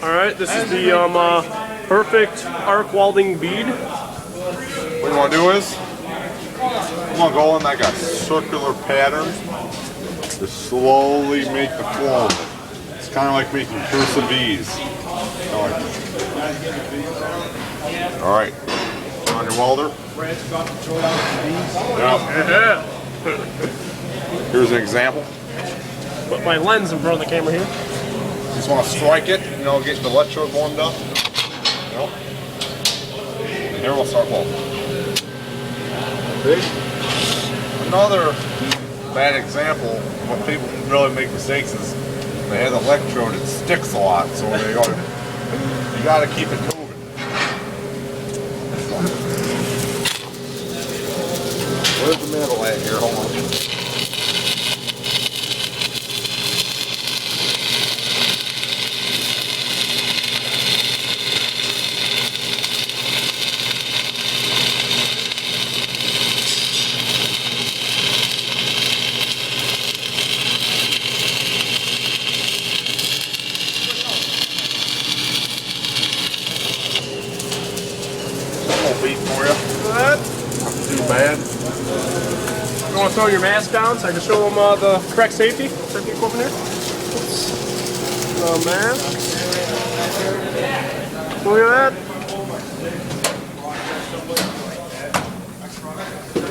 Alright, this is the perfect arc welding bead. What you want to do is, I'm going to go in like a circular pattern to slowly make the flow of it. It's kind of like making cursive V's. Alright, on your welder. Yeah. Here's an example. Put my lens in front of the camera here. Just want to strike it, you know, get the electrode warmed up. And here we'll start welding. See? Another bad example, what people really make mistakes is they have the electrode, it sticks a lot, so they go, you got to keep it moving. Where's the metal at here? Hold on. Beat for you. Not Too bad. You want to throw your mask down so I can show them the correct safety equipment here? The mask. Look at that.